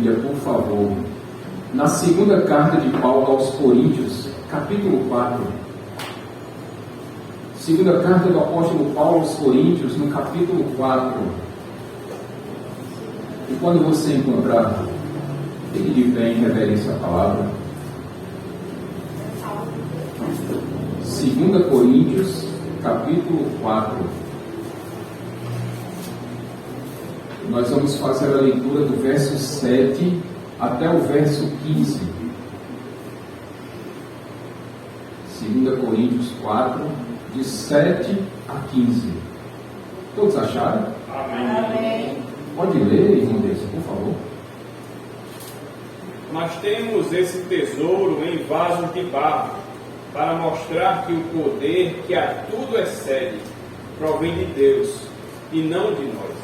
Bíblia, por favor, na segunda carta de Paulo aos Coríntios, capítulo 4. Segunda carta do apóstolo Paulo aos Coríntios, no capítulo 4. E quando você encontrar, fique de pé em reverência à palavra. 2 Coríntios, capítulo 4. Nós vamos fazer a leitura do verso 7 até o verso 15. 2 Coríntios 4, de 7 a 15. Todos acharam? Amém. Pode ler, irmão Deus, por favor. Mas temos esse tesouro em vasos de barro, para mostrar que o poder que a tudo excede provém de Deus e não de nós.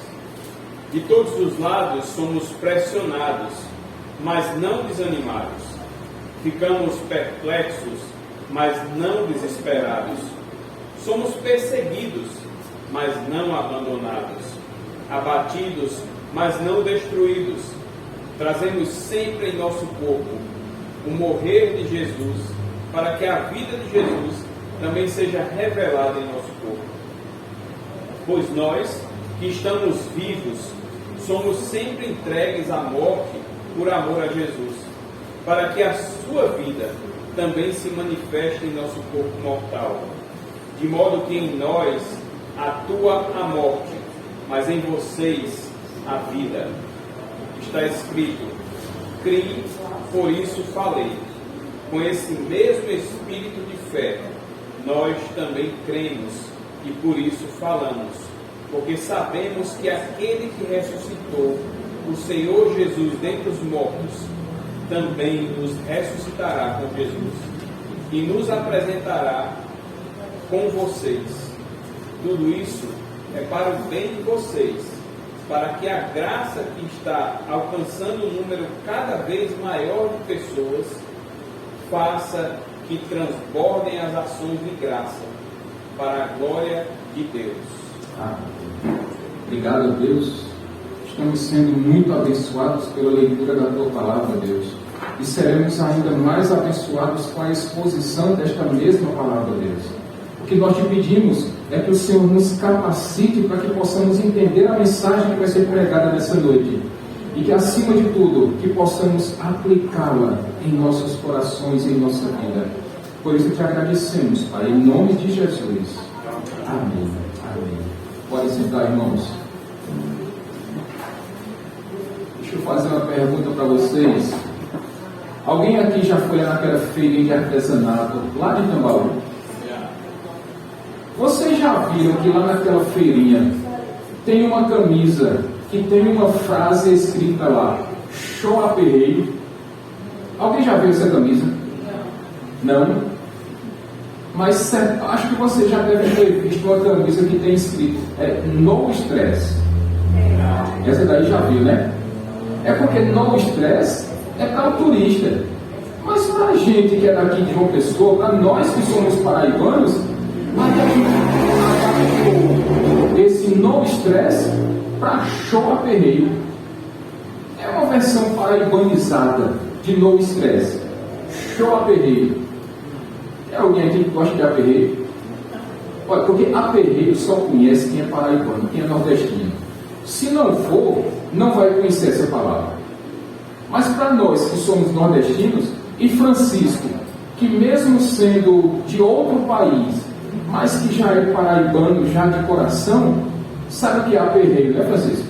De todos os lados somos pressionados, mas não desanimados. Ficamos perplexos, mas não desesperados. Somos perseguidos, mas não abandonados. Abatidos, mas não destruídos. Trazemos sempre em nosso corpo o morrer de Jesus, para que a vida de Jesus também seja revelada em nosso corpo. Pois nós, que estamos vivos, somos sempre entregues à morte por amor a Jesus, para que a sua vida também se manifeste em nosso corpo mortal, de modo que em nós atua a morte, mas em vocês a vida. Está escrito: criei, por isso falei. Com esse mesmo espírito de fé, nós também cremos e por isso falamos, porque sabemos que aquele que ressuscitou o Senhor Jesus dentre os mortos, também nos ressuscitará com Jesus e nos apresentará com vocês. Tudo isso é para o bem de vocês, para que a graça que está alcançando um número cada vez maior de pessoas faça que transbordem as ações de graça para a glória de Deus. Amém. Obrigado a Deus. Estamos sendo muito abençoados pela leitura da Tua Palavra, Deus. E seremos ainda mais abençoados com a exposição desta mesma Palavra, Deus. O que nós te pedimos é que o Senhor nos capacite para que possamos entender a mensagem que vai ser pregada nessa noite. E que, acima de tudo, que possamos aplicá-la em nossos corações e em nossa vida. Por isso te agradecemos, Pai, em nome de Jesus. Amém. Amém. Pode sentar, irmãos. Deixa eu fazer uma pergunta para vocês. Alguém aqui já foi naquela feirinha de artesanato lá de Tambaú? Vocês já viram que lá naquela feirinha tem uma camisa que tem uma frase escrita lá: show aperreio? Alguém já viu essa camisa? Não? Mas acho que você já deve ter visto uma camisa que tem escrito no stress. Essa daí já viu, né? É porque no stress é para o turista. Mas para a gente que é daqui de João Pessoa, para nós que somos paraibanos, esse no stress para show aperreio. É uma versão paraibanizada de no stress. Show aperreio. É alguém aqui que gosta de aperreio? Olha, porque aperreio só conhece quem é paraibano, quem é nordestino. Se não for, não vai conhecer essa palavra. Mas para nós que somos nordestinos, e Francisco, que mesmo sendo de outro país, mas que já é paraibano, já de coração, sabe o que é aperreio, né, Francisco?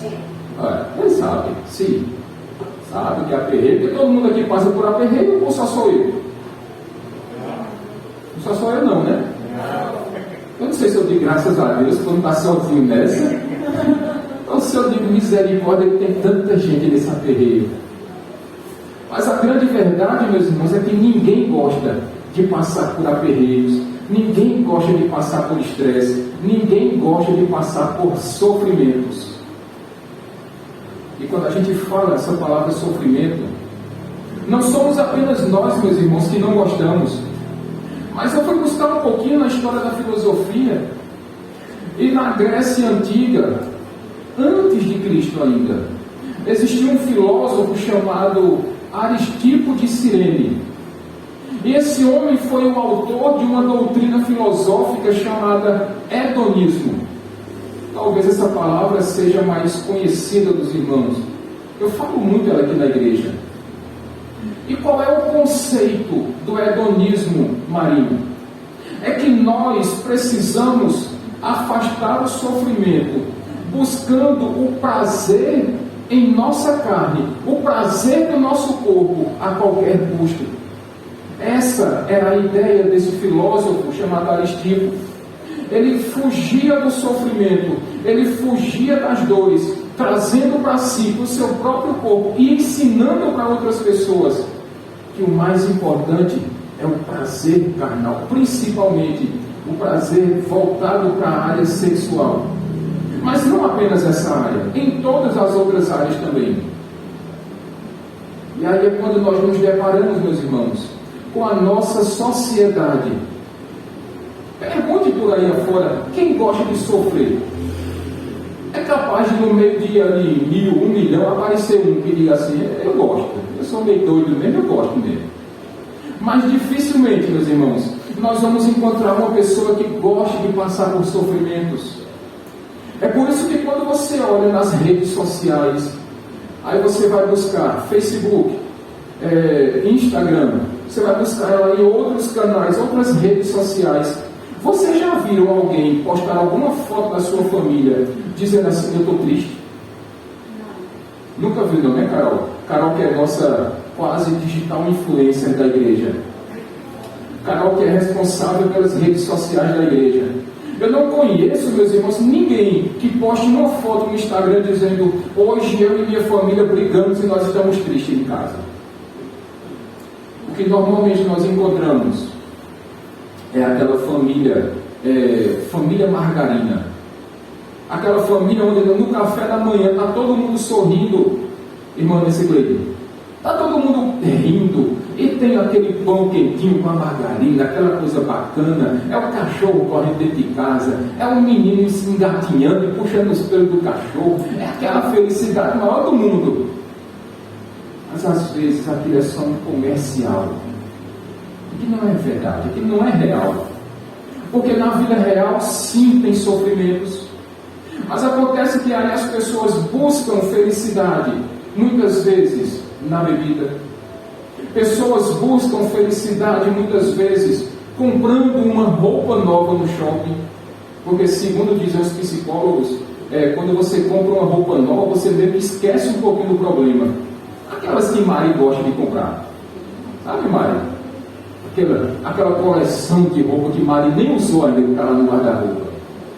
Sim. Ele sabe, sim. Sabe o que é aperreio? Porque todo mundo aqui passa por aperreio, ou só sou eu? Não só sou eu não, né? Eu não sei se eu digo graças a Deus, quando está sozinho nessa. Ou se eu digo misericórdia, que tem tanta gente nesse aperreio. Mas a grande verdade, meus irmãos, é que ninguém gosta de passar por aperreios, ninguém gosta de passar por estresse, ninguém gosta de passar por sofrimentos. E quando a gente fala essa palavra sofrimento, não somos apenas nós, meus irmãos, que não gostamos. Mas eu fui buscar um pouquinho na história da filosofia, e na Grécia Antiga, antes de Cristo ainda, existia um filósofo chamado Aristipo de Cirene. E esse homem foi o autor de uma doutrina filosófica chamada hedonismo. Talvez essa palavra seja mais conhecida dos irmãos. Eu falo muito ela aqui na igreja. E qual é o conceito do hedonismo, Marinho? É que nós precisamos afastar o sofrimento, buscando o prazer em nossa carne, o prazer do nosso corpo a qualquer custo. Essa era a ideia desse filósofo chamado Aristipo. Ele fugia do sofrimento, ele fugia das dores, trazendo para si, para o seu próprio corpo e ensinando para outras pessoas que o mais importante é o prazer carnal, principalmente o prazer voltado para a área sexual. Mas não apenas essa área, em todas as outras áreas também. E aí é quando nós nos deparamos, meus irmãos, com a nossa sociedade. Pergunte por aí afora, quem gosta de sofrer? É capaz de no meio de ali, 1.000, 1 milhão, aparecer um que diga assim, eu gosto, eu sou meio doido mesmo, eu gosto mesmo. Mas dificilmente, meus irmãos, nós vamos encontrar uma pessoa que goste de passar por sofrimentos. É por isso que quando você olha nas redes sociais, aí você vai buscar Facebook, Instagram, você vai buscar ela em outros canais, outras redes sociais. Você já viu alguém postar alguma foto da sua família dizendo assim, eu estou triste? Não. Nunca viu não, né, Carol? Carol que é nossa quase digital influencer da igreja. Carol que é responsável pelas redes sociais da igreja. Eu não conheço, meus irmãos, ninguém que poste uma foto no Instagram dizendo, hoje eu e minha família brigamos e nós estamos tristes em casa. O que normalmente nós encontramos é aquela família, família margarina. Aquela família onde no café da manhã está todo mundo sorrindo, irmã nesse igreja. Está todo mundo rindo, e tem aquele pão quentinho com a margarina, aquela coisa bacana, é o cachorro correndo dentro de casa, é o menino se engatinhando e puxando os pelos do cachorro, é aquela felicidade maior do mundo. Mas às vezes aquilo é só um comercial, que não é verdade, que não é real. Porque na vida real sim tem sofrimentos, mas acontece que aí as pessoas buscam felicidade, muitas vezes na bebida. Pessoas buscam felicidade muitas vezes comprando uma roupa nova no shopping, porque segundo dizem os psicólogos, quando você compra uma roupa nova, você meio que esquece um pouquinho do problema. Aquelas que Mari gosta de comprar, sabe, Mari? Aquela coleção de roupa que Mari nem usou ainda, que está lá no guarda-roupa,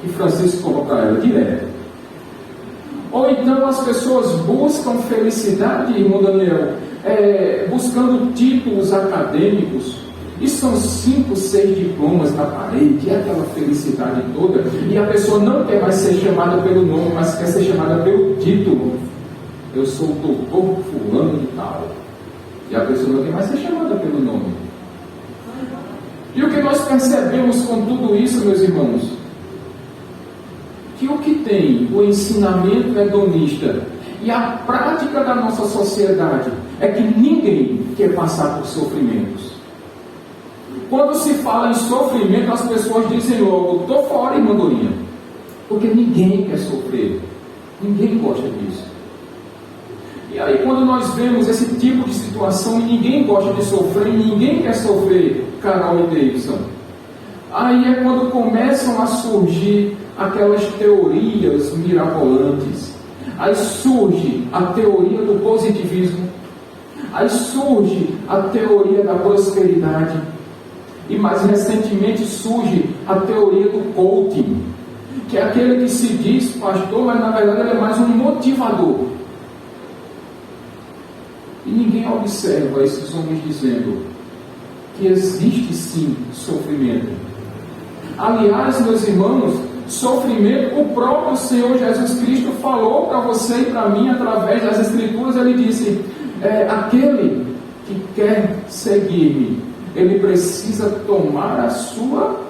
que Francisco compra para ela direto. Ou então as pessoas buscam felicidade, irmão Daniel, buscando títulos acadêmicos, e são 5, 6 diplomas na parede, é aquela felicidade toda, e a pessoa não quer mais ser chamada pelo nome, mas quer ser chamada pelo título. Eu sou o doutor fulano de tal, e a pessoa não quer mais ser chamada pelo nome. E o que nós percebemos com tudo isso, meus irmãos? Que o que tem o ensinamento hedonista e a prática da nossa sociedade é que ninguém quer passar por sofrimentos. Quando se fala em sofrimento, as pessoas dizem logo, estou fora, irmã Dorinha, porque ninguém quer sofrer, ninguém gosta disso. E aí quando nós vemos esse tipo de situação e ninguém gosta de sofrer, ninguém quer sofrer, Carol e Davidson, aí é quando começam a surgir aquelas teorias mirabolantes. Aí surge a teoria do positivismo, aí surge a teoria da prosperidade, e mais recentemente surge a teoria do coaching, que é aquele que se diz pastor, mas na verdade ele é mais um motivador. E ninguém observa esses homens dizendo que existe sim sofrimento. Aliás, meus irmãos, sofrimento, o próprio Senhor Jesus Cristo falou para você e para mim através das Escrituras. Ele disse, aquele que quer seguir-me, ele precisa tomar a sua...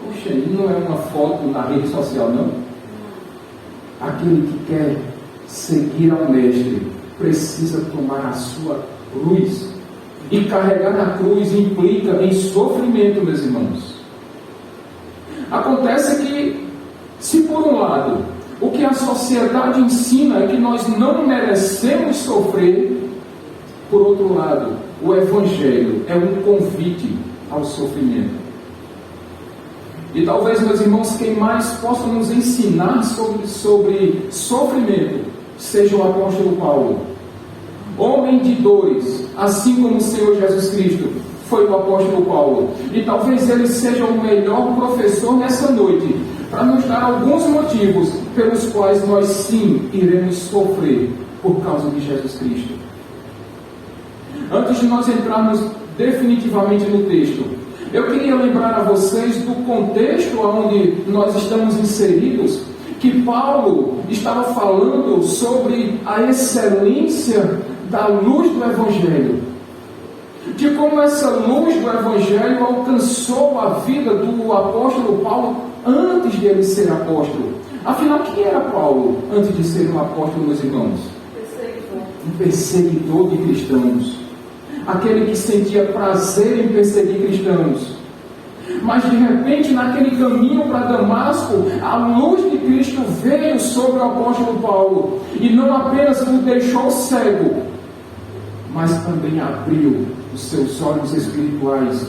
Poxa, não é uma foto na rede social, não? Aquele que quer seguir ao Mestre, precisa tomar a sua cruz. E carregar na cruz implica em sofrimento, meus irmãos. Acontece que, se por um lado, o que a sociedade ensina é que nós não merecemos sofrer, por outro lado, o Evangelho é um convite ao sofrimento. E talvez, meus irmãos, quem mais possa nos ensinar sobre sofrimento seja o apóstolo Paulo. Homem de dores, assim como o Senhor Jesus Cristo foi o apóstolo Paulo. E talvez ele seja o melhor professor nessa noite, para nos dar alguns motivos pelos quais nós sim iremos sofrer por causa de Jesus Cristo. Antes de nós entrarmos definitivamente no texto, eu queria lembrar a vocês do contexto onde nós estamos inseridos, que Paulo estava falando sobre a excelência da luz do Evangelho, de como essa luz do Evangelho alcançou a vida do apóstolo Paulo antes de ele ser apóstolo. Afinal, quem era Paulo antes de ser um apóstolo, meus irmãos? Um perseguidor de cristãos, aquele que sentia prazer em perseguir cristãos. Mas de repente, naquele caminho para Damasco, a luz de Cristo veio sobre o apóstolo Paulo, e não apenas o deixou cego, mas também abriu os seus olhos espirituais.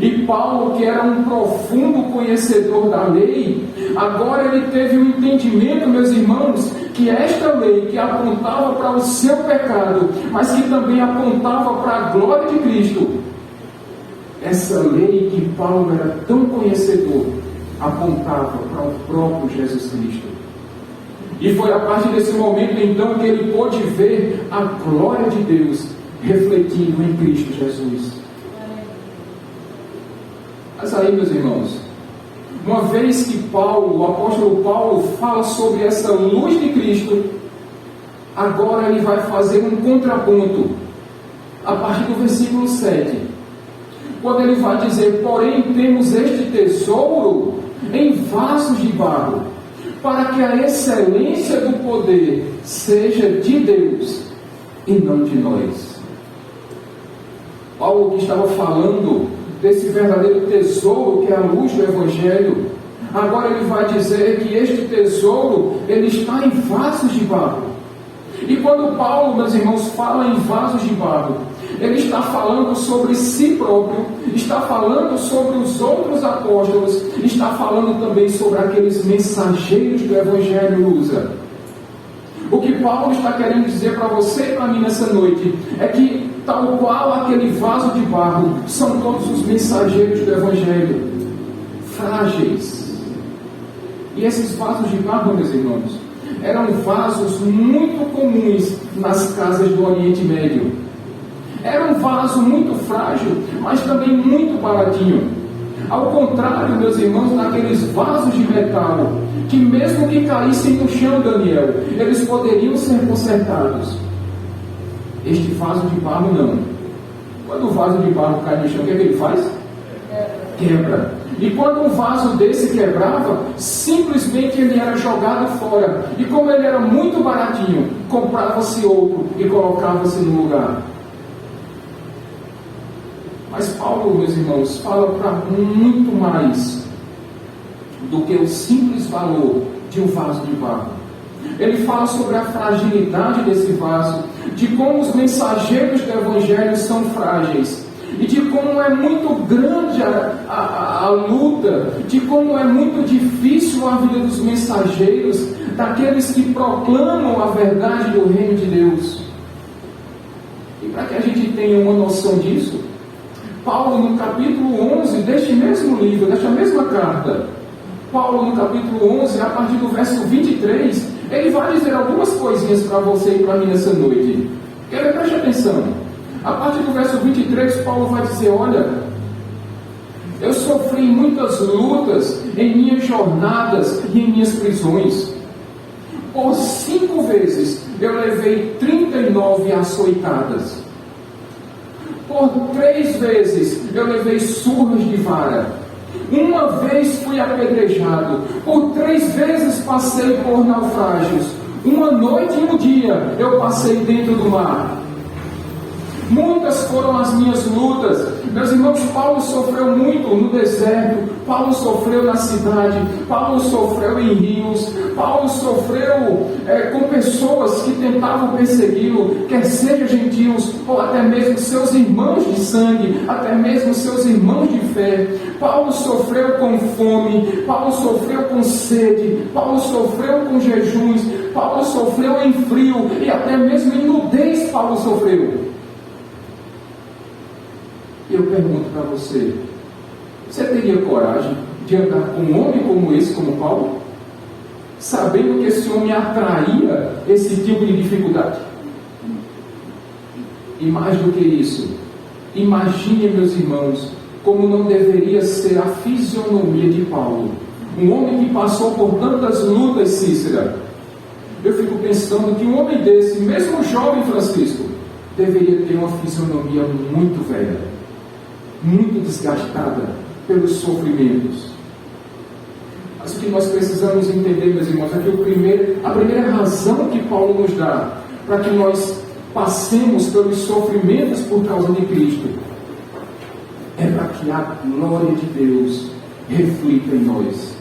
E Paulo, que era um profundo conhecedor da lei, agora ele teve um entendimento, meus irmãos, que esta lei que apontava para o seu pecado, mas que também apontava para a glória de Cristo, essa lei que Paulo era tão conhecedor, apontava para o próprio Jesus Cristo. E foi a partir desse momento então que ele pôde ver a glória de Deus refletindo em Cristo Jesus. Mas aí, meus irmãos, uma vez que Paulo, o apóstolo Paulo, fala sobre essa luz de Cristo, agora ele vai fazer um contraponto a partir do versículo 7, quando ele vai dizer: porém temos este tesouro em vasos de barro, para que a excelência do poder seja de Deus e não de nós. Paulo, que estava falando desse verdadeiro tesouro que é a luz do Evangelho, agora ele vai dizer que este tesouro, ele está em vasos de barro. E quando Paulo, meus irmãos, fala em vasos de barro, ele está falando sobre si próprio, está falando sobre os outros apóstolos, está falando também sobre aqueles mensageiros do Evangelho, Lusa. O que Paulo está querendo dizer para você e para mim nessa noite é que, tal qual aquele vaso de barro, são todos os mensageiros do Evangelho, frágeis. E esses vasos de barro, meus irmãos, eram vasos muito comuns nas casas do Oriente Médio. Era um vaso muito frágil, mas também muito baratinho. Ao contrário, meus irmãos, daqueles vasos de metal, que mesmo que caíssem no chão, Daniel, eles poderiam ser consertados. Este vaso de barro não. Quando o vaso de barro cai no chão, o que é que ele faz? Quebra. E quando um vaso desse quebrava, simplesmente ele era jogado fora. E como ele era muito baratinho, comprava-se outro e colocava-se no lugar. Mas Paulo, meus irmãos, fala para muito mais do que o simples valor de um vaso de barro. Ele fala sobre a fragilidade desse vaso, de como os mensageiros do Evangelho são frágeis, e de como é muito grande a luta, de como é muito difícil a vida dos mensageiros, daqueles que proclamam a verdade do reino de Deus. E para que a gente tenha uma noção disso, Paulo, no capítulo 11 deste mesmo livro, desta mesma carta, Paulo, no capítulo 11, a partir do verso 23, ele vai dizer algumas coisinhas para você e para mim nessa noite. Quer ver? Preste atenção. A partir do verso 23, Paulo vai dizer: olha, eu sofri muitas lutas em minhas jornadas e em minhas prisões. Por 5 vezes eu levei 39 açoitadas. Por 3 vezes eu levei surras de vara. Uma vez fui apedrejado. Por 3 vezes passei por naufrágios. Uma noite e um dia eu passei dentro do mar. Muitas foram as minhas lutas. Meus irmãos, Paulo sofreu muito no deserto, Paulo sofreu na cidade, Paulo sofreu em rios, Paulo sofreu com pessoas que tentavam persegui-lo, quer sejam gentios ou até mesmo seus irmãos de sangue, até mesmo seus irmãos de fé. Paulo sofreu com fome, Paulo sofreu com sede, Paulo sofreu com jejuns, Paulo sofreu em frio e até mesmo em nudez Paulo sofreu. E eu pergunto para você, você teria coragem de andar com um homem como esse, como Paulo? Sabendo que esse homem atraía esse tipo de dificuldade? E mais do que isso, imagine, meus irmãos, como não deveria ser a fisionomia de Paulo. Um homem que passou por tantas lutas, Cícera. Eu fico pensando que um homem desse, mesmo jovem Francisco, deveria ter uma fisionomia muito velha, muito desgastada pelos sofrimentos. Mas o que nós precisamos entender, meus irmãos, é que a primeira razão que Paulo nos dá para que nós passemos pelos sofrimentos por causa de Cristo é para que a glória de Deus reflita em nós.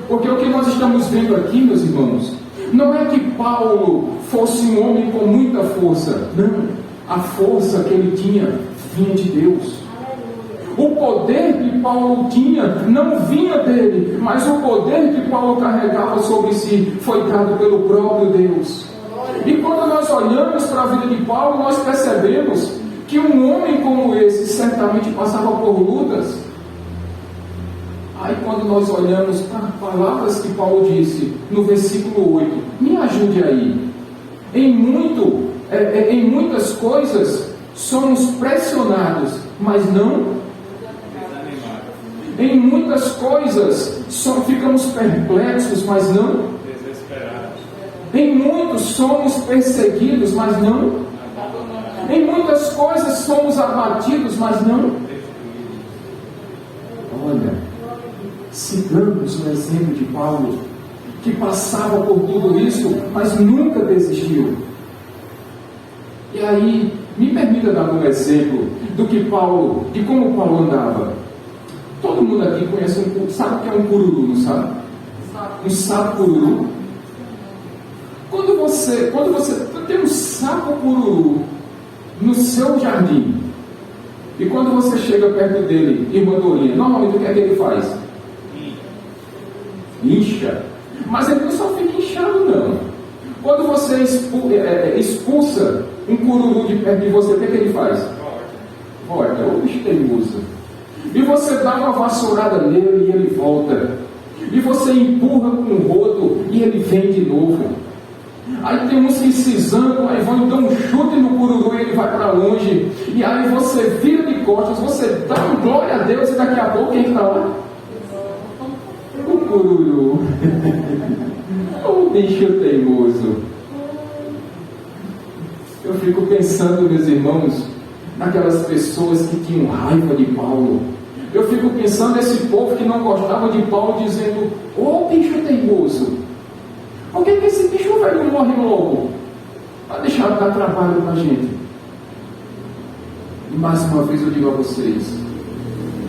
Porque o que nós estamos vendo aqui, meus irmãos, não é que Paulo fosse um homem com muita força. Não, a força que ele tinha vinha de Deus. O poder que Paulo tinha não vinha dele, mas o poder que Paulo carregava sobre si foi dado pelo próprio Deus. E quando nós olhamos para a vida de Paulo, nós percebemos que um homem como esse certamente passava por lutas. Aí quando nós olhamos para as palavras que Paulo disse no versículo 8, me ajude aí. Em muitas coisas somos pressionados, mas não desanimados. Em muitas coisas ficamos perplexos, mas não desesperados. Em muitos somos perseguidos, mas não abandonados. Em muitas coisas somos abatidos, mas não destruídos. Olha, sigamos o exemplo de Paulo, que passava por tudo isso, mas nunca desistiu. E aí, me permita dar um exemplo de como Paulo andava. Todo mundo aqui conhece sabe o que é um cururu, não sabe? Um sapo cururu. Quando você tem um sapo cururu no seu jardim, e quando você chega perto dele, irmã Dorinha, normalmente o que é que ele faz? Incha. Mas ele não só fica inchado, não. Quando você expulsa um cururu de perto de você, o que é que ele faz? Volta. É o bicho teimoso. E você dá uma vassourada nele e ele volta. E você empurra com o rodo e ele vem de novo. Aí tem uns que se zangam, aí vão dar um chute no cururu e ele vai para longe. E aí você vira de costas, você dá um glória a Deus e daqui a pouco quem está lá? O cururu. O bicho teimoso. Eu fico pensando, meus irmãos, naquelas pessoas que tinham raiva de Paulo. Eu fico pensando nesse povo que não gostava de Paulo, dizendo: ô bicho teimoso, por que esse bicho velho não morre logo? Para deixar de dar trabalho para a gente. E mais uma vez eu digo a vocês,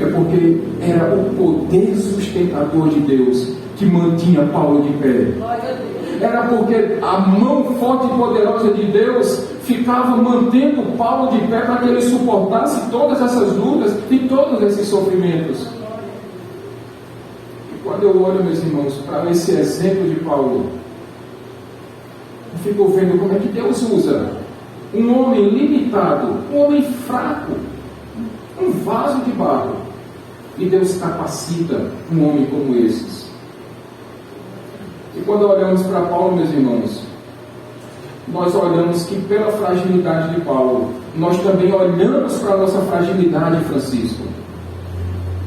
é porque era o poder sustentador de Deus que mantinha Paulo de pé. Era porque a mão forte e poderosa de Deus ficava mantendo Paulo de pé para que ele suportasse todas essas lutas e todos esses sofrimentos. E quando eu olho, meus irmãos, para esse exemplo de Paulo, eu fico vendo como é que Deus usa um homem limitado, um homem fraco, um vaso de barro, e Deus capacita um homem como esses. E quando olhamos para Paulo, meus irmãos, nós olhamos que pela fragilidade de Paulo, nós também olhamos para a nossa fragilidade, Francisco.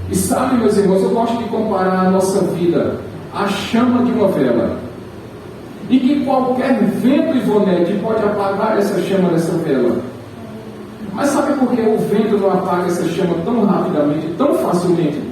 E sabe, meus irmãos, eu gosto de comparar a nossa vida à chama de uma vela. E que qualquer vento, Ivonete, pode apagar essa chama dessa vela. Mas sabe por que o vento não apaga essa chama tão rapidamente, tão facilmente?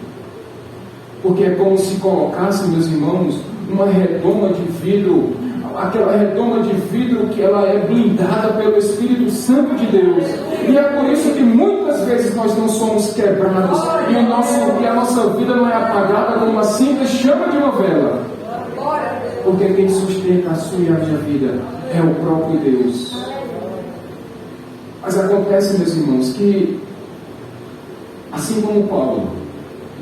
Porque é como se colocasse, meus irmãos, uma redoma de vidro, aquela redoma de vidro que ela é blindada pelo Espírito Santo de Deus. E é por isso que muitas vezes nós não somos quebrados e a nossa vida não é apagada como uma simples chama de uma vela. Porque quem sustenta a sua e a minha vida é o próprio Deus. Mas acontece, meus irmãos, que assim como Paulo,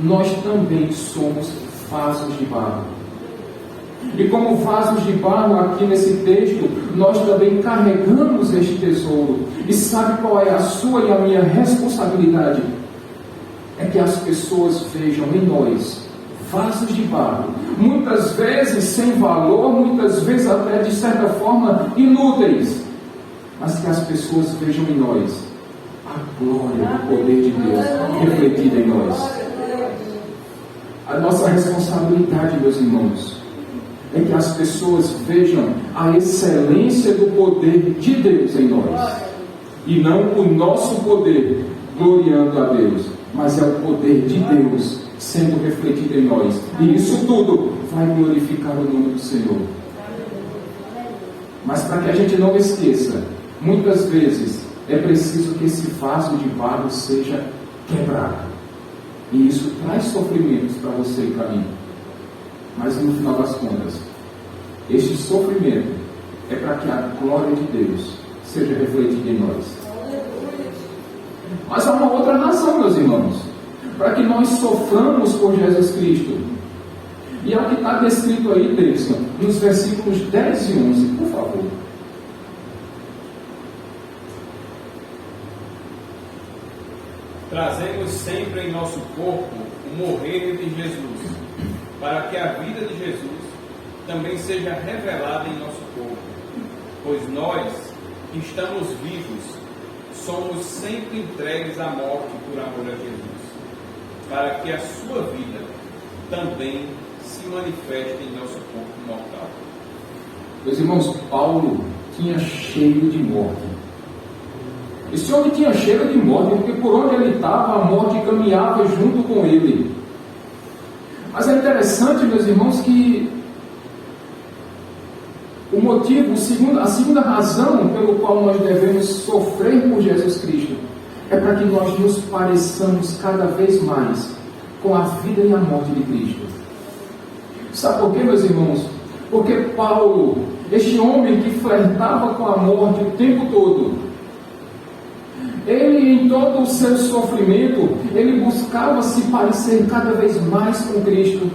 nós também somos vasos de barro. E como vasos de barro, aqui nesse texto, nós também carregamos este tesouro. E sabe qual é a sua e a minha responsabilidade? É que as pessoas vejam em nós vasos de barro, muitas vezes sem valor, muitas vezes até de certa forma inúteis, mas que as pessoas vejam em nós a glória do poder de Deus refletida em nós. A nossa responsabilidade, meus irmãos, é que as pessoas vejam a excelência do poder de Deus em nós, e não o nosso poder gloriando a Deus, mas é o poder de Deus sendo refletido em nós, e isso tudo vai glorificar o nome do Senhor. Mas para que a gente não esqueça, muitas vezes é preciso que esse vaso de barro seja quebrado, e isso traz sofrimentos para você e para mim. Mas no final das contas, este sofrimento é para que a glória de Deus seja refletida em nós. Mas há uma outra razão, meus irmãos, para que nós soframos por Jesus Cristo. E é o que está descrito aí, Davidson, nos versículos 10 e 11, por favor. Trazemos sempre em nosso corpo o morrer de Jesus, para que a vida de Jesus também seja revelada em nosso corpo. Pois nós, que estamos vivos, somos sempre entregues à morte por amor a Jesus, para que a sua vida também se manifeste em nosso corpo mortal. Meus irmãos, Paulo tinha cheiro de morte. Esse homem tinha cheiro de morte, porque por onde ele estava, a morte caminhava junto com ele. Mas é interessante, meus irmãos, que o motivo, a segunda razão pelo qual nós devemos sofrer por Jesus Cristo é para que nós nos pareçamos cada vez mais com a vida e a morte de Cristo. Sabe por quê, meus irmãos? Porque Paulo, este homem que flertava com a morte o tempo todo, ele, em todo o seu sofrimento, ele buscava se parecer cada vez mais com Cristo.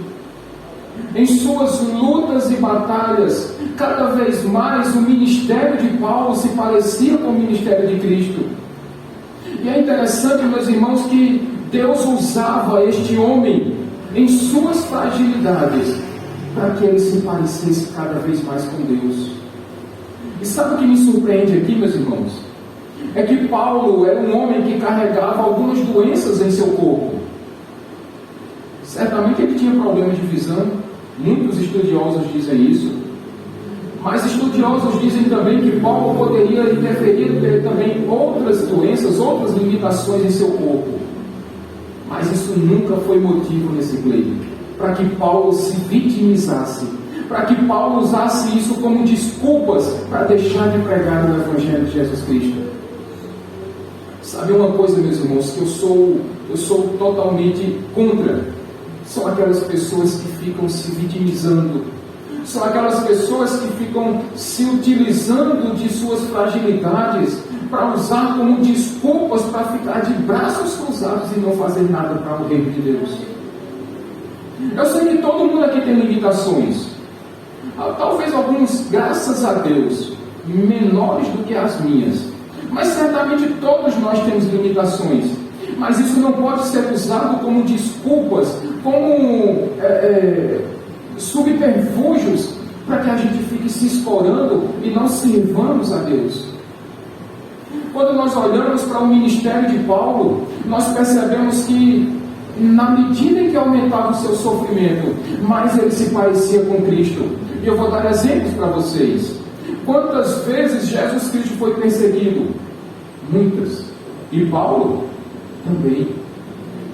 Em suas lutas e batalhas, cada vez mais o ministério de Paulo se parecia com o ministério de Cristo. E é interessante, meus irmãos, que Deus usava este homem em suas fragilidades para que ele se parecesse cada vez mais com Deus. E sabe o que me surpreende aqui, meus irmãos? É que Paulo era um homem que carregava algumas doenças em seu corpo. Certamente ele tinha problemas de visão, muitos estudiosos dizem isso, mas estudiosos dizem também que Paulo poderia interferir ter também outras doenças, outras limitações em seu corpo. Mas isso nunca foi motivo nesse pleito, para que Paulo se vitimizasse, para que Paulo usasse isso como desculpas para deixar de pregar o Evangelho de Jesus Cristo. Sabe uma coisa, meus irmãos, que eu sou totalmente contra? São aquelas pessoas que ficam se vitimizando, são aquelas pessoas que ficam se utilizando de suas fragilidades para usar como desculpas para ficar de braços cruzados e não fazer nada para o reino de Deus. Eu sei que todo mundo aqui tem limitações, talvez alguns, graças a Deus, menores do que as minhas, mas certamente todos nós temos limitações. Mas isso não pode ser usado como desculpas, como subterfúgios para que a gente fique se escorando e não sirvamos a Deus. Quando nós olhamos para o ministério de Paulo, nós percebemos que na medida em que aumentava o seu sofrimento, mais ele se parecia com Cristo. E eu vou dar exemplos para vocês. Quantas vezes Jesus Cristo foi perseguido? Muitas. E Paulo também.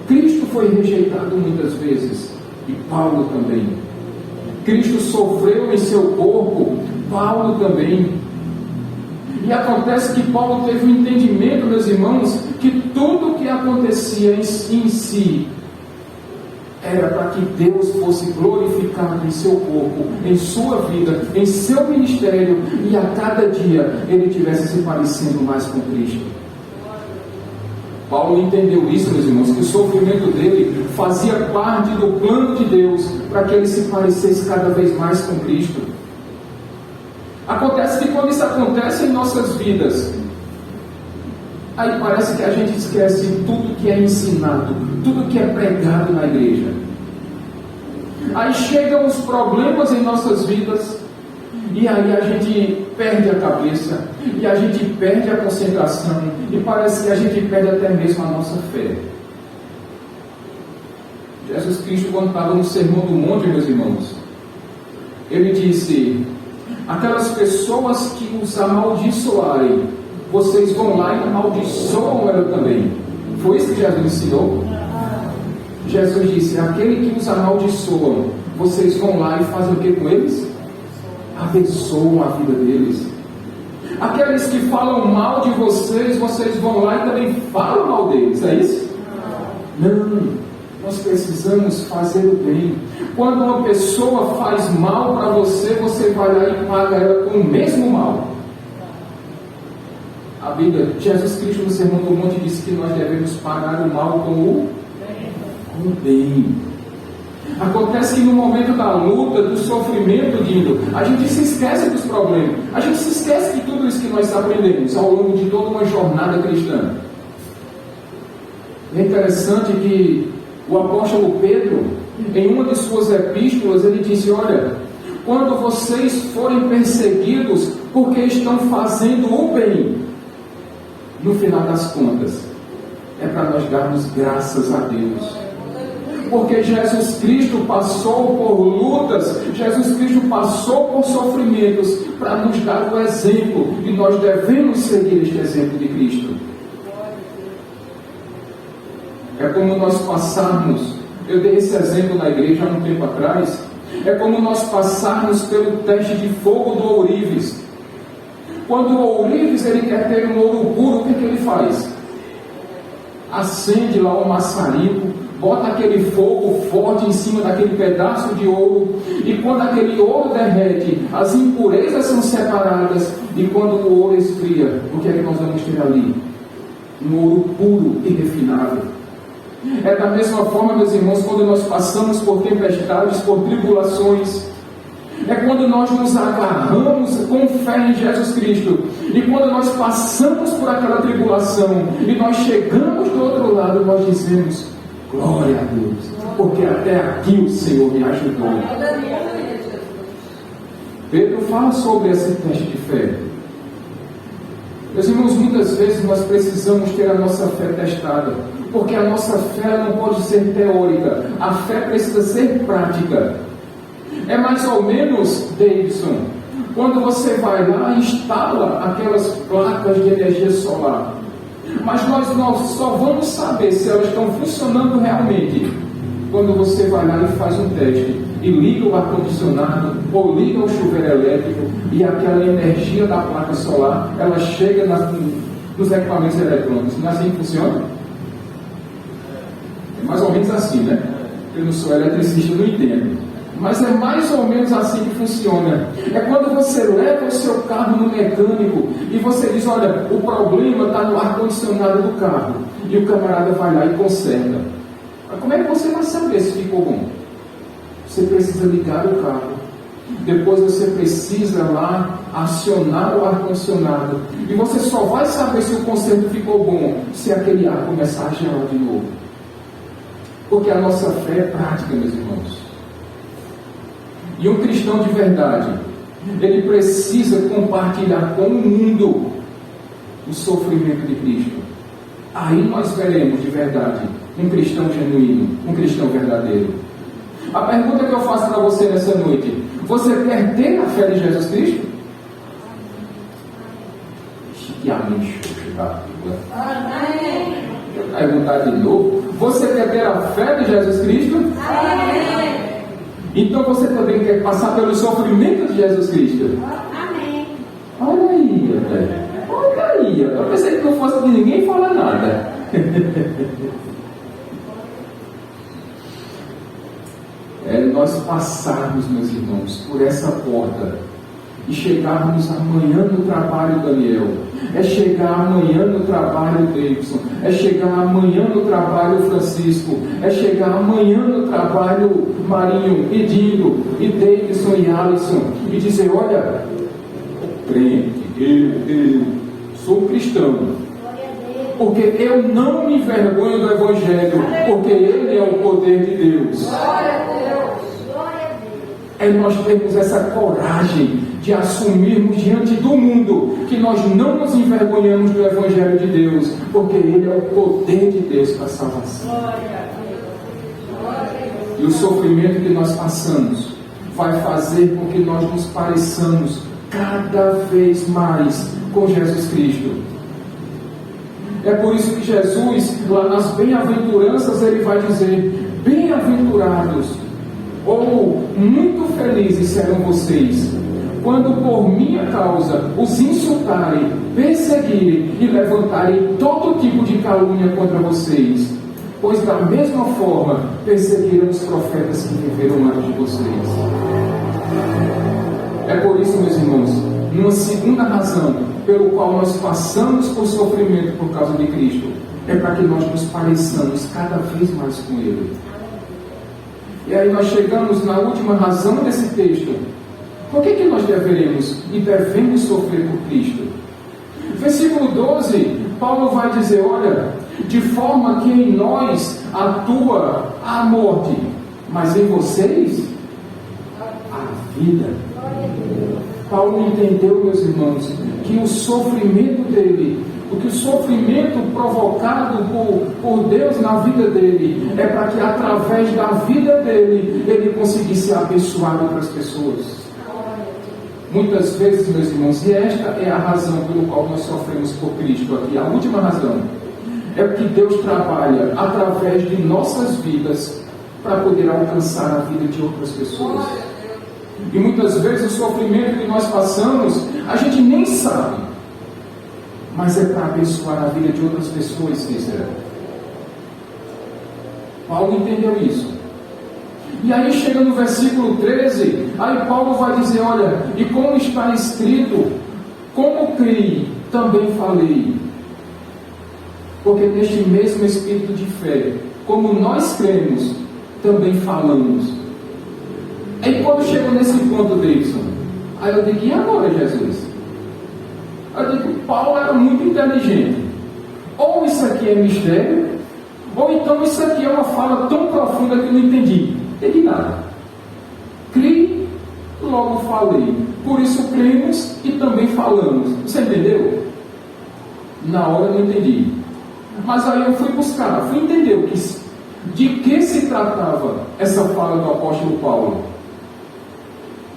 Cristo foi rejeitado muitas vezes. E Paulo também. Cristo sofreu em seu corpo, Paulo também. E acontece que Paulo teve um entendimento, meus irmãos, que tudo o que acontecia em si era para que Deus fosse glorificado em seu corpo, em sua vida, em seu ministério, e a cada dia ele estivesse se parecendo mais com Cristo. Paulo entendeu isso, meus irmãos, que o sofrimento dele fazia parte do plano de Deus para que ele se parecesse cada vez mais com Cristo. Acontece que quando isso acontece em nossas vidas, aí parece que a gente esquece tudo que é ensinado, tudo que é pregado na igreja. Aí chegam os problemas em nossas vidas, e aí a gente perde a cabeça, e a gente perde a concentração, e parece que a gente perde até mesmo a nossa fé. Jesus Cristo, quando estava no Sermão do Monte, meus irmãos, ele disse: aquelas pessoas que os amaldiçoarem, vocês vão lá e amaldiçoam ela também. Foi isso que Jesus ensinou? Jesus disse: aquele que os amaldiçoam, vocês vão lá e fazem o que com eles? Abençoam a vida deles. Aqueles que falam mal de vocês, vocês vão lá e também falam mal deles. É isso? Não. Nós precisamos fazer o bem. Quando uma pessoa faz mal para você, você vai lá e paga ela com o mesmo mal. A Bíblia, Jesus Cristo no Sermão do Monte disse que nós devemos pagar o mal com o bem. Acontece que no momento da luta, do sofrimento, a gente se esquece dos problemas. A gente se esquece de tudo isso que nós aprendemos ao longo de toda uma jornada cristã. É interessante que o apóstolo Pedro, em uma de suas epístolas, ele disse: olha, quando vocês forem perseguidos porque estão fazendo o bem, no final das contas, é para nós darmos graças a Deus. Porque Jesus Cristo passou por lutas, Jesus Cristo passou por sofrimentos para nos dar o exemplo, e nós devemos seguir este exemplo de Cristo. É como nós passarmos, eu dei esse exemplo na igreja há um tempo atrás, é como nós passarmos pelo teste de fogo do ourives. Quando o ourives ele quer ter um ouro puro, o que ele faz? Acende lá o maçarico, bota aquele fogo forte em cima daquele pedaço de ouro, e quando aquele ouro derrete, as impurezas são separadas, e quando o ouro esfria, o que é que nós vamos ter ali? Um ouro puro e refinado. É da mesma forma, meus irmãos, quando nós passamos por tempestades, por tribulações, é quando nós nos agarramos com fé em Jesus Cristo, e quando nós passamos por aquela tribulação, e nós chegamos do outro lado, nós dizemos: glória a Deus, porque até aqui o Senhor me ajudou. Pedro fala sobre esse teste de fé. Meus irmãos, muitas vezes nós precisamos ter a nossa fé testada, porque a nossa fé não pode ser teórica, a fé precisa ser prática. É mais ou menos, Davidson, quando você vai lá e instala aquelas placas de energia solar, mas nós só vamos saber se elas estão funcionando realmente quando você vai lá e faz um teste e liga o ar-condicionado ou liga o chuveiro elétrico, e aquela energia da placa solar ela chega nos equipamentos eletrônicos. Não é assim que funciona? É mais ou menos assim, né? Eu não sou eletricista, não entendo, mas é mais ou menos assim que funciona. É quando você leva o seu carro no mecânico e você diz: olha, o problema está no ar-condicionado do carro, e o camarada vai lá e conserta. Mas como é que você vai saber se ficou bom? Você precisa ligar o carro, depois você precisa lá acionar o ar-condicionado, e você só vai saber se o conserto ficou bom se aquele ar começar a gelar de novo. Porque a nossa fé é prática, meus irmãos. E um cristão de verdade, ele precisa compartilhar com o mundo o sofrimento de Cristo. Aí nós veremos de verdade um cristão genuíno, um cristão verdadeiro. A pergunta que eu faço para você nessa noite: você quer ter a fé de Jesus Cristo? Que amém. Vou perguntar de novo: você quer ter a fé de Jesus Cristo? Amém. Então você também quer passar pelo sofrimento de Jesus Cristo? Amém. Olha aí, olha aí. Eu pensei que não fosse de ninguém falar nada. É nós passarmos, meus irmãos, por essa porta e chegarmos amanhã no trabalho Daniel, é chegar amanhã no trabalho Davidson, é chegar amanhã no trabalho Francisco, é chegar amanhã no trabalho Marinho, Edinho, e Davidson e Alisson, e dizer: olha, crente, eu sou cristão, porque eu não me envergonho do Evangelho, porque ele é o poder de Deus. Glória a Deus. É nós termos essa coragem de assumirmos diante do mundo que nós não nos envergonhamos do Evangelho de Deus, porque ele é o poder de Deus para a salvação. E o sofrimento que nós passamos vai fazer com que nós nos pareçamos cada vez mais com Jesus Cristo. É por isso que Jesus, lá nas bem-aventuranças, ele vai dizer: bem-aventurados, ou muito felizes serão vocês, quando por minha causa os insultarem, perseguirem e levantarem todo tipo de calúnia contra vocês, pois da mesma forma perseguiram os profetas que viveram antes de vocês. É por isso, meus irmãos, uma segunda razão pelo qual nós passamos por sofrimento por causa de Cristo, é para que nós nos pareçamos cada vez mais com Ele. E aí nós chegamos na última razão desse texto. Por que nós deveremos e devemos sofrer por Cristo? Versículo 12, Paulo vai dizer: olha, de forma que em nós atua a morte, mas em vocês a vida. Paulo entendeu, meus irmãos, que o sofrimento dele, o sofrimento provocado por Deus na vida dele, é para que através da vida dele, ele conseguisse abençoar outras pessoas. Muitas vezes, meus irmãos, e esta é a razão pelo qual nós sofremos por Cristo aqui, a última razão, é que Deus trabalha através de nossas vidas para poder alcançar a vida de outras pessoas. E muitas vezes o sofrimento que nós passamos, a gente nem sabe, mas é para abençoar a vida de outras pessoas, Cícera. Paulo entendeu isso. E aí chega no versículo 13, aí Paulo vai dizer: olha, e como está escrito, como criei, também falei. Porque neste mesmo espírito de fé, como nós cremos, também falamos. Aí quando chega nesse ponto, Davidson, aí eu digo: e agora, Jesus? Eu digo: Paulo era muito inteligente. Ou isso aqui é mistério, ou então isso aqui é uma fala tão profunda que eu não entendi. Não entendi nada. Criei, logo falei. Por isso cremos e também falamos. Você entendeu? Na hora eu não entendi. Mas aí eu fui buscar, fui entender de que se tratava essa fala do apóstolo Paulo.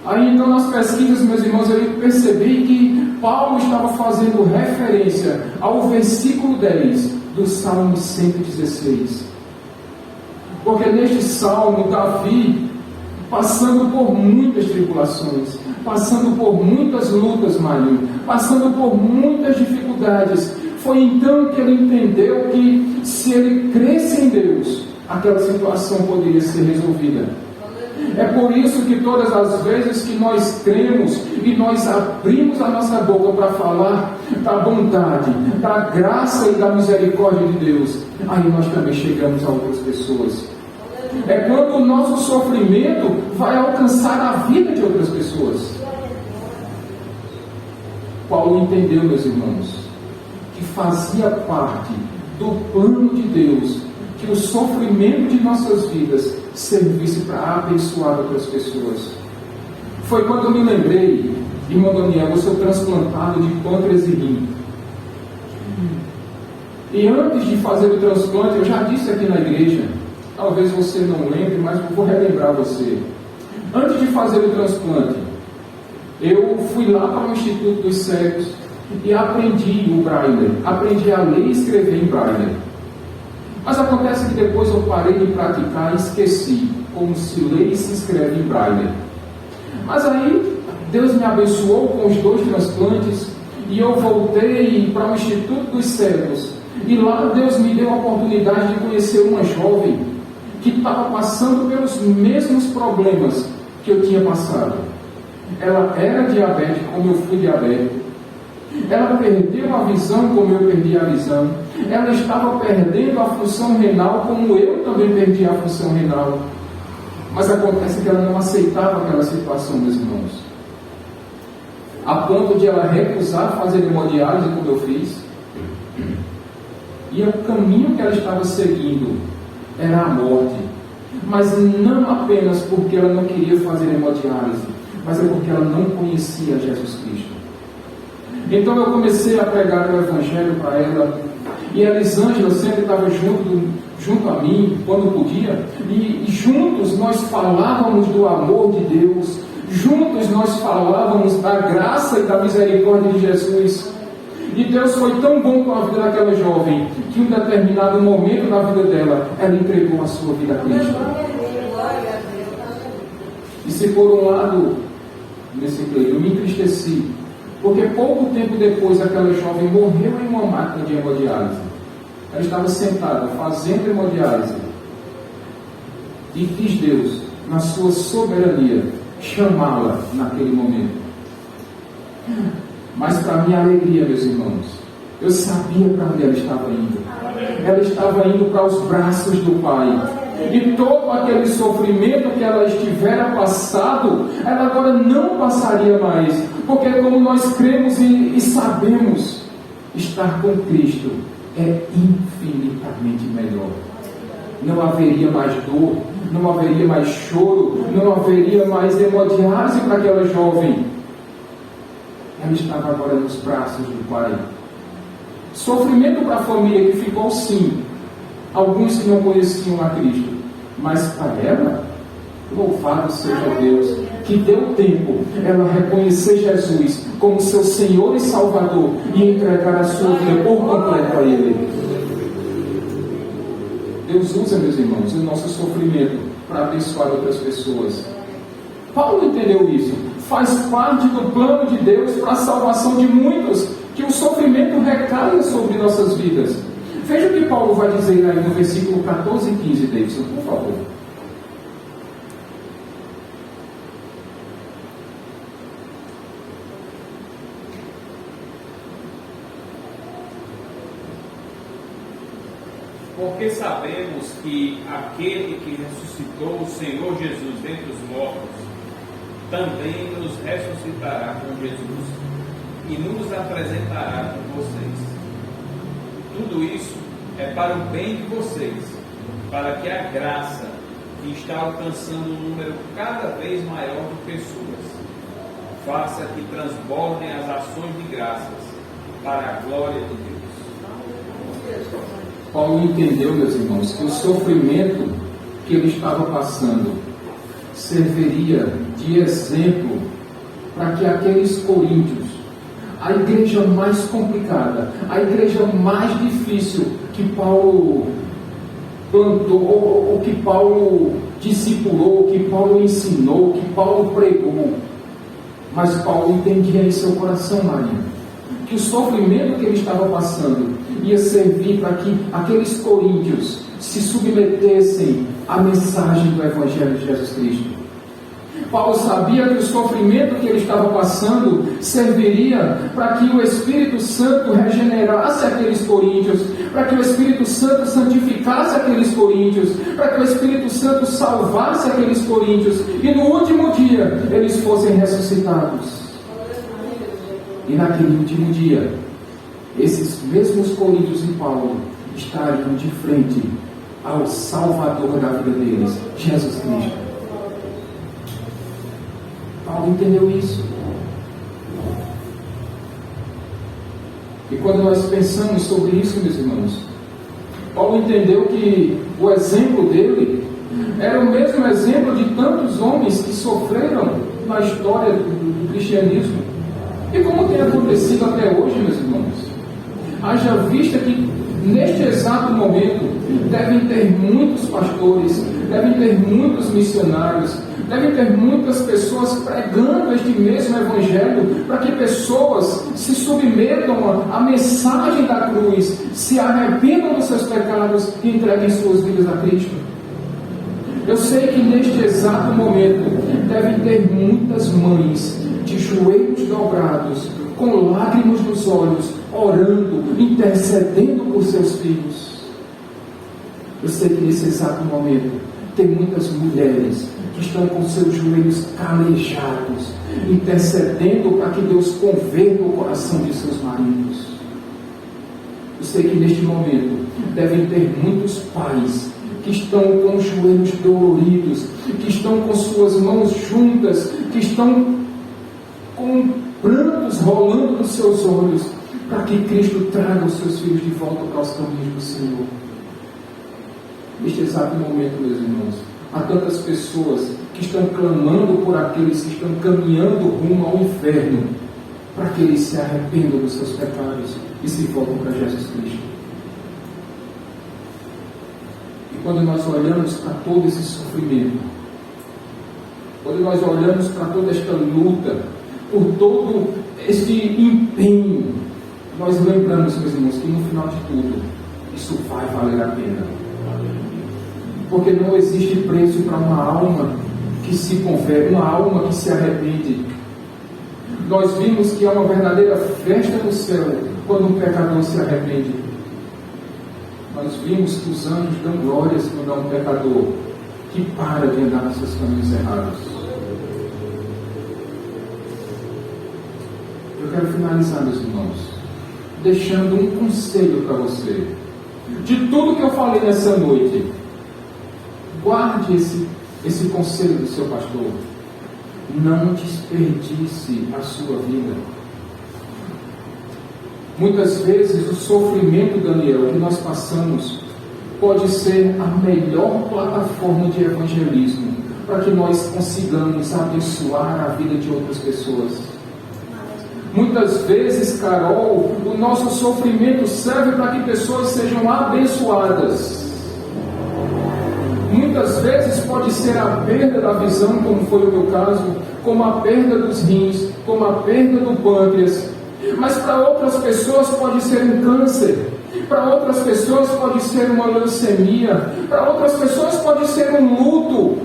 Aí então nas pesquisas, meus irmãos, eu percebi que Paulo estava fazendo referência ao versículo 10 do Salmo 116. Porque neste Salmo, Davi, passando por muitas tribulações, passando por muitas lutas, Marinho, passando por muitas dificuldades, foi então que ele entendeu que se ele cresce em Deus, aquela situação poderia ser resolvida. É por isso que todas as vezes que nós cremos e nós abrimos a nossa boca para falar da bondade, da graça e da misericórdia de Deus, aí nós também chegamos a outras pessoas. É quando o nosso sofrimento vai alcançar a vida de outras pessoas. Paulo entendeu, meus irmãos, que fazia parte do plano de Deus que o sofrimento de nossas vidas servisse para abençoar outras pessoas. Foi quando eu me lembrei, irmão Daniel, eu sou transplantado de pâncreas e rim. E antes de fazer o transplante, eu já disse aqui na igreja, talvez você não lembre, mas eu vou relembrar você. Antes de fazer o transplante, eu fui lá para o Instituto dos Cegos e aprendi o Braille, aprendi a ler e escrever em Braille. Mas acontece que depois eu parei de praticar e esqueci. como se lê e se escreve em braille. Mas aí, Deus me abençoou com os 2 transplantes e eu voltei para o Instituto dos Cegos. E lá Deus me deu a oportunidade de conhecer uma jovem que estava passando pelos mesmos problemas que eu tinha passado. Ela era diabética, como eu fui diabético. Ela perdeu a visão, como eu perdi a visão. Ela estava perdendo a função renal, como eu também perdi a função renal. Mas acontece que ela não aceitava aquela situação, meus irmãos. A ponto de ela recusar fazer hemodiálise, como eu fiz. E o caminho que ela estava seguindo era a morte. Mas não apenas porque ela não queria fazer hemodiálise, mas é porque ela não conhecia Jesus Cristo. Então eu comecei a pregar o Evangelho para ela. E a Elisângela sempre estava junto a mim, quando podia. E juntos nós falávamos do amor de Deus. Juntos nós falávamos da graça e da misericórdia de Jesus. E Deus foi tão bom com a vida daquela jovem, que em um determinado momento da vida dela, ela entregou a sua vida a Cristo. E se por um lado, nesse clima, eu me entristeci, porque pouco tempo depois aquela jovem morreu em uma máquina de hemodiálise. Ela estava sentada, fazendo hemodiálise. E quis Deus, na sua soberania, chamá-la naquele momento. Mas para minha alegria, meus irmãos, eu sabia para onde ela estava indo. Ela estava indo para os braços do Pai. E todo aquele sofrimento que ela estivera passado, ela agora não passaria mais. Porque como nós cremos e sabemos, estar com Cristo é infinitamente melhor. Não haveria mais dor, não haveria mais choro, não haveria mais hemodiálise para aquela jovem. Ela estava agora nos braços do Pai. Sofrimento para a família que ficou, sim. Alguns que não conheciam a Cristo. Mas para ela, louvado seja Deus, que deu tempo ela reconhecer Jesus como seu Senhor e Salvador e entregar a sua vida por completo a Ele. Deus usa, meus irmãos, o nosso sofrimento para abençoar outras pessoas. Paulo entendeu isso. Faz parte do plano de Deus para a salvação de muitos, que o sofrimento recaia sobre nossas vidas. Veja o que Paulo vai dizer aí no versículo 14 e 15, Davidson, por favor. Porque sabemos que aquele que ressuscitou o Senhor Jesus dentre os mortos, também nos ressuscitará com Jesus e nos apresentará com vocês. Tudo isso é para o bem de vocês, para que a graça que está alcançando um número cada vez maior de pessoas faça que transbordem as ações de graças para a glória de Deus. Paulo entendeu, meus irmãos, que o sofrimento que ele estava passando serviria de exemplo para que aqueles coríntios, a igreja mais complicada, a igreja mais difícil que Paulo plantou, ou que Paulo discipulou, que Paulo ensinou, que Paulo pregou. Mas Paulo entendia em seu coração, Maria, que o sofrimento que ele estava passando ia servir para que aqueles coríntios se submetessem à mensagem do Evangelho de Jesus Cristo. Paulo sabia que o sofrimento que ele estava passando serviria para que o Espírito Santo regenerasse aqueles coríntios, para que o Espírito Santo santificasse aqueles coríntios, para que o Espírito Santo salvasse aqueles coríntios e no último dia eles fossem ressuscitados. E naquele último dia, esses mesmos coríntios e Paulo estariam de frente ao Salvador da vida deles, Jesus Cristo. Paulo entendeu isso. E quando nós pensamos sobre isso, meus irmãos, Paulo entendeu que o exemplo dele era o mesmo exemplo de tantos homens que sofreram na história do cristianismo. E como tem acontecido até hoje, meus irmãos, haja vista que Neste exato momento, devem ter muitos pastores, devem ter muitos missionários, devem ter muitas pessoas pregando este mesmo Evangelho, para que pessoas se submetam à mensagem da cruz, se arrependam dos seus pecados e entreguem suas vidas a Cristo. Eu sei que neste exato momento, devem ter muitas mães de joelhos dobrados, com lágrimas nos olhos, orando, intercedendo por seus filhos. Eu sei que nesse exato momento tem muitas mulheres que estão com seus joelhos calejados, intercedendo para que Deus converta o coração de seus maridos. Eu sei que neste momento devem ter muitos pais que estão com os joelhos doloridos, que estão com suas mãos juntas, que estão com prantos rolando nos seus olhos, para que Cristo traga os seus filhos de volta para os caminhos do Senhor. Neste exato momento, meus irmãos, há tantas pessoas que estão clamando por aqueles que estão caminhando rumo ao inferno, para que eles se arrependam dos seus pecados e se voltem para Jesus Cristo. E quando nós olhamos para todo esse sofrimento, quando nós olhamos para toda esta luta, por todo este empenho, nós lembramos, meus irmãos, que no final de tudo, isso vai valer a pena. Porque não existe preço para uma alma que se converte, uma alma que se arrepende. Nós vimos que é uma verdadeira festa no céu quando um pecador se arrepende. Nós vimos que os anjos dão glórias quando há um pecador que para de andar nos seus caminhos errados. Eu quero finalizar, meus irmãos, deixando um conselho para você. De tudo que eu falei nessa noite, guarde esse conselho do seu pastor. Não desperdice a sua vida. Muitas vezes o sofrimento, Daniel, que nós passamos, pode ser a melhor plataforma de evangelismo para que nós consigamos abençoar a vida de outras pessoas. Muitas vezes, Carol, o nosso sofrimento serve para que pessoas sejam abençoadas. Muitas vezes pode ser a perda da visão, como foi o meu caso, como a perda dos rins, como a perda do pâncreas. Mas para outras pessoas pode ser um câncer, para outras pessoas pode ser uma leucemia, para outras pessoas pode ser um luto.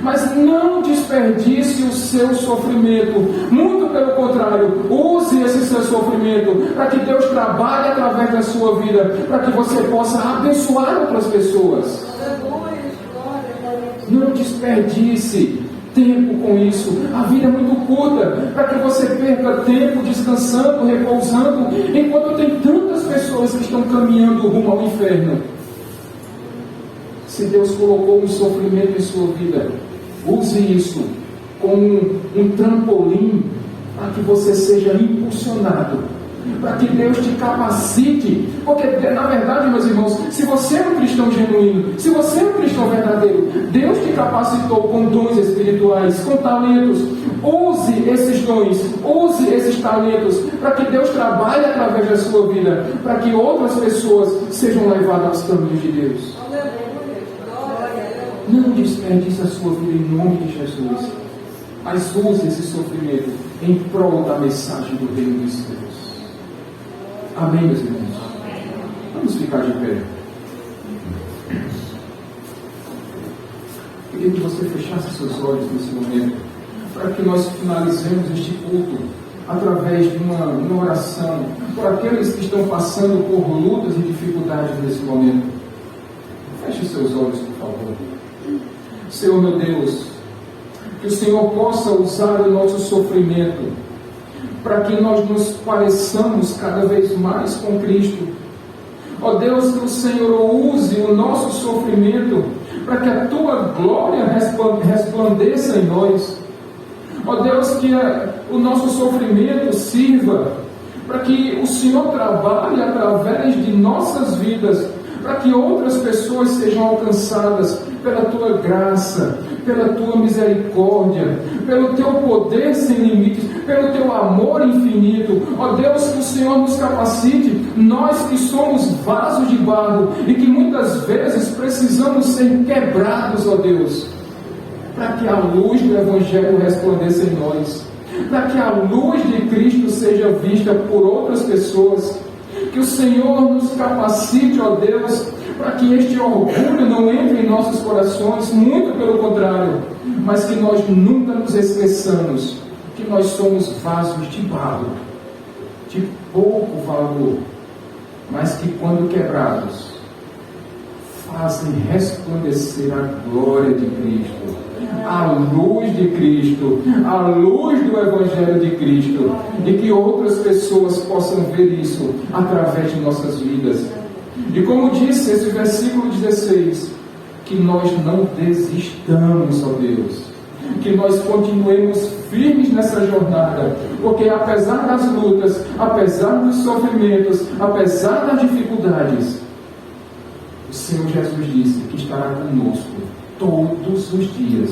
Mas não desperdice o seu sofrimento. Muito pelo contrário, use esse seu sofrimento para que Deus trabalhe através da sua vida, para que você possa abençoar outras pessoas. Não desperdice tempo com isso. A vida é muito curta para que você perca tempo descansando, repousando, enquanto tem tantas pessoas que estão caminhando rumo ao inferno. Se Deus colocou um sofrimento em sua vida, use isso como um trampolim para que você seja impulsionado, para que Deus te capacite. Porque na verdade, meus irmãos, se você é um cristão genuíno, se você é um cristão verdadeiro, Deus te capacitou com dons espirituais, com talentos. Use esses dons, use esses talentos, para que Deus trabalhe através da sua vida, para que outras pessoas sejam levadas aos caminhos de Deus. Não desperdice a sua vida em nome de Jesus, mas use esse sofrimento em prol da mensagem do reino dos céus. Amém, meus irmãos? Vamos ficar de pé. Queria que você fechasse seus olhos nesse momento, para que nós finalizemos este culto através de uma oração por aqueles que estão passando por lutas e dificuldades nesse momento. Feche seus olhos, por favor. Senhor, meu Deus, que o Senhor possa usar o nosso sofrimento para que nós nos pareçamos cada vez mais com Cristo. Ó Deus, que o Senhor use o nosso sofrimento para que a Tua glória resplandeça em nós. Ó Deus, que o nosso sofrimento sirva para que o Senhor trabalhe através de nossas vidas, para que outras pessoas sejam alcançadas pela Tua graça, pela tua misericórdia, pelo teu poder sem limites, pelo teu amor infinito. Ó Deus, que o Senhor nos capacite, nós que somos vasos de barro e que muitas vezes precisamos ser quebrados, ó Deus, para que a luz do Evangelho resplandeça em nós, para que a luz de Cristo seja vista por outras pessoas. Que o Senhor nos capacite, ó Deus, para que este orgulho não entre em nossos corações, muito pelo contrário, mas que nós nunca nos esqueçamos que nós somos vasos de barro, de pouco valor, mas que quando quebrados, fazem resplandecer a glória de Cristo, a luz de Cristo, a luz do Evangelho de Cristo, e que outras pessoas possam ver isso através de nossas vidas. E como disse esse versículo 16, que nós não desistamos, ó Deus, que nós continuemos firmes nessa jornada, porque apesar das lutas, apesar dos sofrimentos, apesar das dificuldades, o Senhor Jesus disse que estará conosco todos os dias,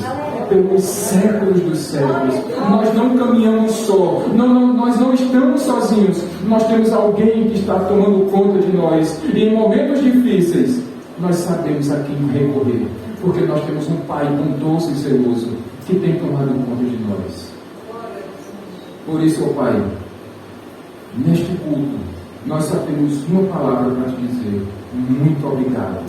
pelos séculos dos séculos. Nós não caminhamos só, nós não estamos sozinhos, nós temos alguém que está tomando conta de nós, e em momentos difíceis nós sabemos a quem recorrer, porque nós temos um Pai bondoso e zeloso que tem tomado conta de nós. Por isso, ó Pai, neste culto nós só temos uma palavra para te dizer: muito obrigado,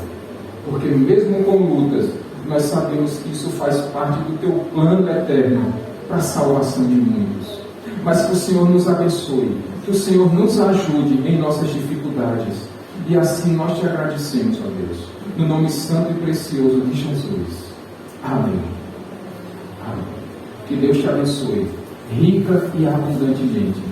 porque mesmo com lutas, nós sabemos que isso faz parte do teu plano eterno para a salvação de muitos. Mas que o Senhor nos abençoe, que o Senhor nos ajude em nossas dificuldades, e assim nós te agradecemos, ó Deus, no nome santo e precioso de Jesus. Amém. Amém. Que Deus te abençoe rica e abundantemente.